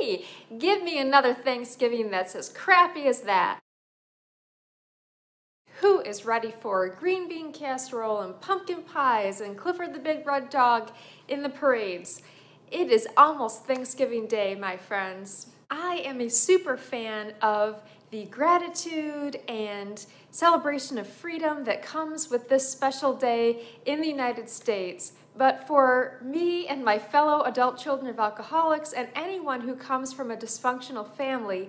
Hey, give me another Thanksgiving that's as crappy as that. Who is ready for green bean casserole and pumpkin pies and Clifford the Big Red Dog in the parades? It is almost Thanksgiving Day, my friends. I am a super fan of the gratitude and celebration of freedom that comes with this special day in the United States. But for me and my fellow adult children of alcoholics and anyone who comes from a dysfunctional family,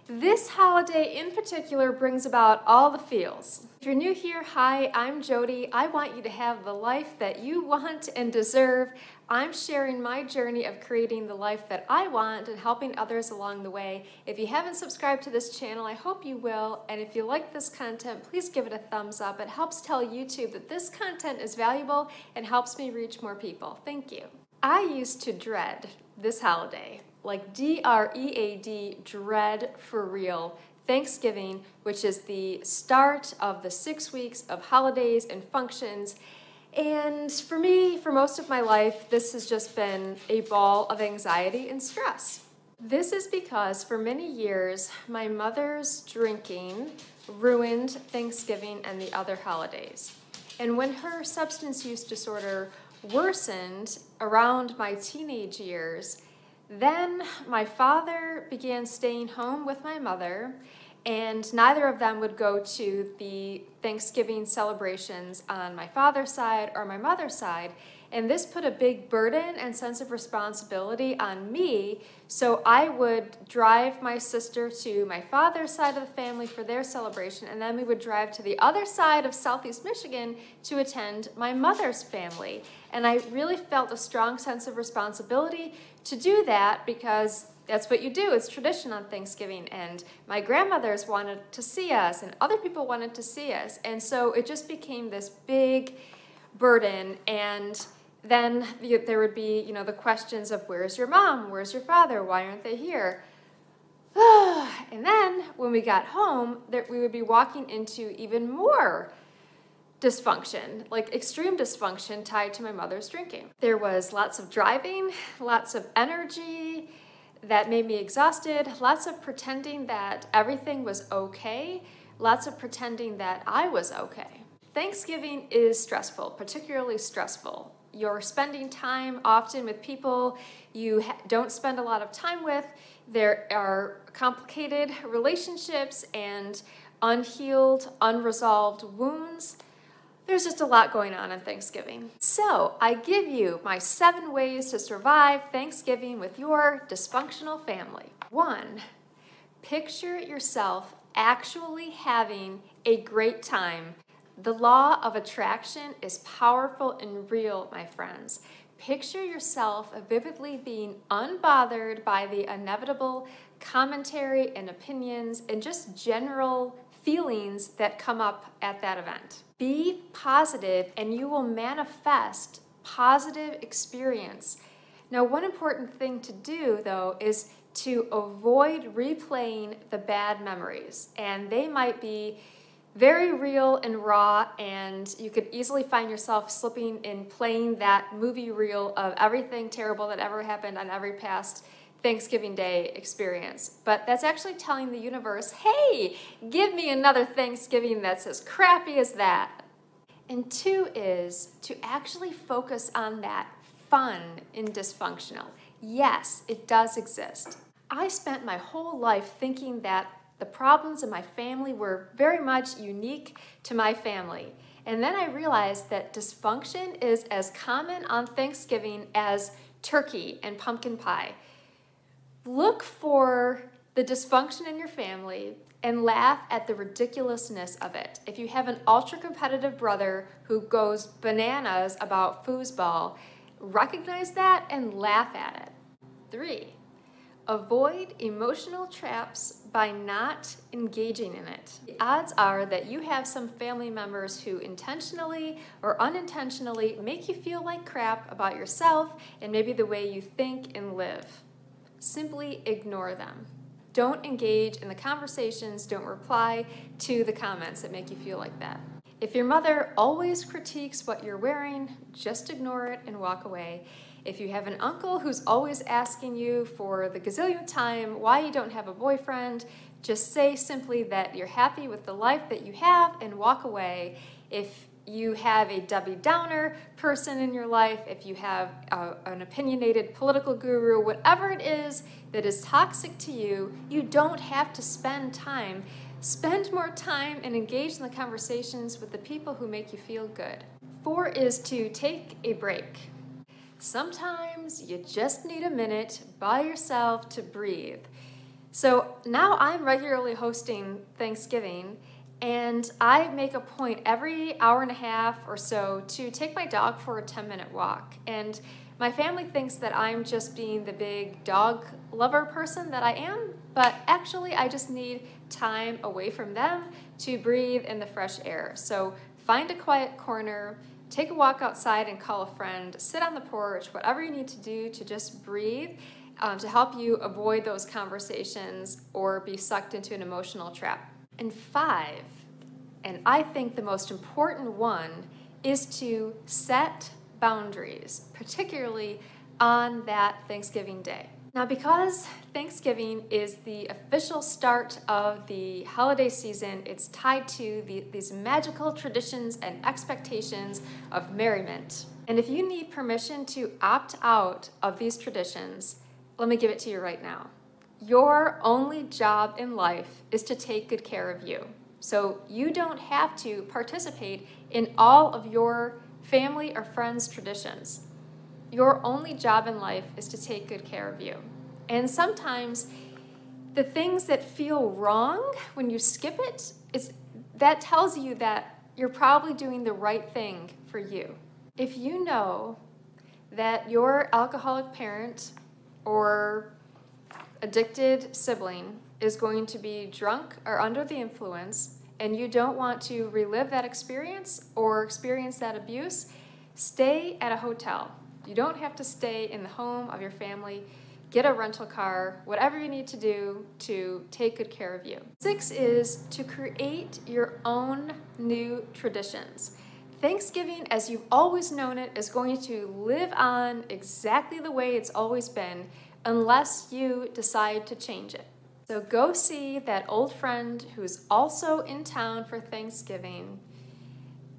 this holiday in particular brings about all the feels. If you're new here, hi, I'm Jody. I want you to have the life that you want and deserve. I'm sharing my journey of creating the life that I want and helping others along the way. If you haven't subscribed to this channel, I hope you will. And if you like this content, please give it a thumbs up. It helps tell YouTube that this content is valuable and helps me reach more people. Thank you. I used to dread this holiday. Like D-R-E-A-D, dread for real, Thanksgiving, which is the start of the 6 weeks of holidays and functions. And for me, for most of my life, this has just been a ball of anxiety and stress. This is because for many years, my mother's drinking ruined Thanksgiving and the other holidays. And when her substance use disorder worsened around my teenage years, then my father began staying home with my mother, and neither of them would go to the Thanksgiving celebrations on my father's side or my mother's side. And this put a big burden and sense of responsibility on me, so I would drive my sister to my father's side of the family for their celebration, and then we would drive to the other side of Southeast Michigan to attend my mother's family. And I really felt a strong sense of responsibility to do that because that's what you do. It's tradition on Thanksgiving, and my grandmothers wanted to see us, and other people wanted to see us, and so it just became this big burden. And then there would be, the questions of where's your mom, where's your father, why aren't they here? And then when we got home, we would be walking into even more dysfunction, like extreme dysfunction tied to my mother's drinking. There was lots of driving, lots of energy that made me exhausted, lots of pretending that everything was okay, lots of pretending that I was okay. Thanksgiving is stressful, particularly stressful. You're spending time often with people you don't spend a lot of time with. There are complicated relationships and unhealed, unresolved wounds. There's just a lot going on Thanksgiving. So I give you my 7 ways to survive Thanksgiving with your dysfunctional family. 1, picture yourself actually having a great time. The law of attraction is powerful and real, my friends. Picture yourself vividly being unbothered by the inevitable commentary and opinions and just general feelings that come up at that event. Be positive and you will manifest positive experience. Now, one important thing to do, though, is to avoid replaying the bad memories, and they might be very real and raw, and you could easily find yourself slipping in playing that movie reel of everything terrible that ever happened on every past Thanksgiving Day experience. But that's actually telling the universe, hey, give me another Thanksgiving that's as crappy as that. And 2 is to actually focus on that fun in dysfunctional. Yes, it does exist. I spent my whole life thinking that the problems in my family were very much unique to my family. And then I realized that dysfunction is as common on Thanksgiving as turkey and pumpkin pie. Look for the dysfunction in your family and laugh at the ridiculousness of it. If you have an ultra-competitive brother who goes bananas about foosball, recognize that and laugh at it. 3, avoid emotional traps by not engaging in it. The odds are that you have some family members who intentionally or unintentionally make you feel like crap about yourself and maybe the way you think and live. Simply ignore them. Don't engage in the conversations, don't reply to the comments that make you feel like that. If your mother always critiques what you're wearing, just ignore it and walk away. If you have an uncle who's always asking you for the gazillionth time why you don't have a boyfriend, just say simply that you're happy with the life that you have and walk away. If you have a Debbie Downer person in your life, if you have an opinionated political guru, whatever it is that is toxic to you, you don't have to spend time. Spend more time and engage in the conversations with the people who make you feel good. 4 is to take a break. Sometimes you just need a minute by yourself to breathe. So now I'm regularly hosting Thanksgiving, and I make a point every hour and a half or so to take my dog for a 10-minute walk. And my family thinks that I'm just being the big dog lover person that I am, but actually I just need time away from them to breathe in the fresh air. So find a quiet corner, take a walk outside and call a friend, sit on the porch, whatever you need to do to just breathe, to help you avoid those conversations or be sucked into an emotional trap. And 5, and I think the most important one, is to set boundaries, particularly on that Thanksgiving day. Now, because Thanksgiving is the official start of the holiday season, it's tied to these magical traditions and expectations of merriment. And if you need permission to opt out of these traditions, let me give it to you right now. Your only job in life is to take good care of you. So you don't have to participate in all of your family or friends' traditions. Your only job in life is to take good care of you. And sometimes the things that feel wrong when you skip it, that tells you that you're probably doing the right thing for you. If you know that your alcoholic parent or addicted sibling is going to be drunk or under the influence, and you don't want to relive that experience or experience that abuse, stay at a hotel. You don't have to stay in the home of your family. Get a rental car, whatever you need to do to take good care of you. 6 is to create your own new traditions. Thanksgiving, as you've always known it, is going to live on exactly the way it's always been unless you decide to change it. So go see that old friend who's also in town for Thanksgiving.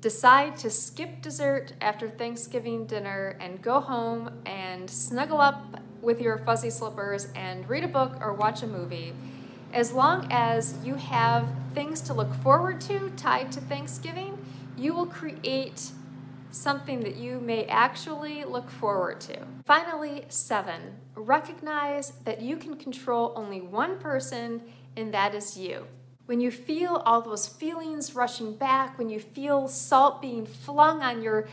Decide to skip dessert after Thanksgiving dinner and go home and snuggle up with your fuzzy slippers and read a book or watch a movie. As long as you have things to look forward to tied to Thanksgiving, you will create something that you may actually look forward to. Finally, 7, recognize that you can control only one person, and that is you. When you feel all those feelings rushing back, when you feel salt being flung on your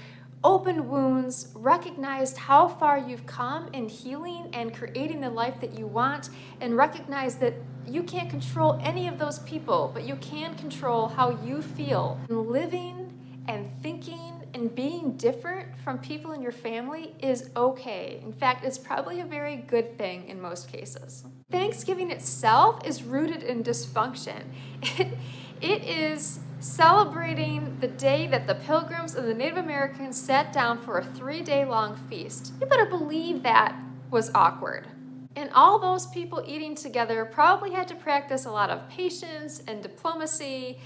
open wounds, recognize how far you've come in healing and creating the life that you want, and recognize that you can't control any of those people, but you can control how you feel. And living and thinking and being different from people in your family is okay. In fact, it's probably a very good thing in most cases. Thanksgiving itself is rooted in dysfunction. It is celebrating the day that the Pilgrims and the Native Americans sat down for a 3-day-long feast. You better believe that was awkward. And all those people eating together probably had to practice a lot of patience and diplomacy,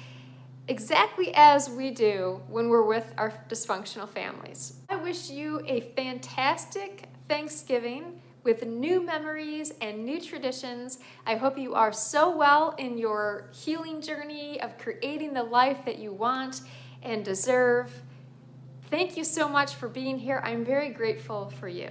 exactly as we do when we're with our dysfunctional families. I wish you a fantastic Thanksgiving with new memories and new traditions. I hope you are so well in your healing journey of creating the life that you want and deserve. Thank you so much for being here. I'm very grateful for you.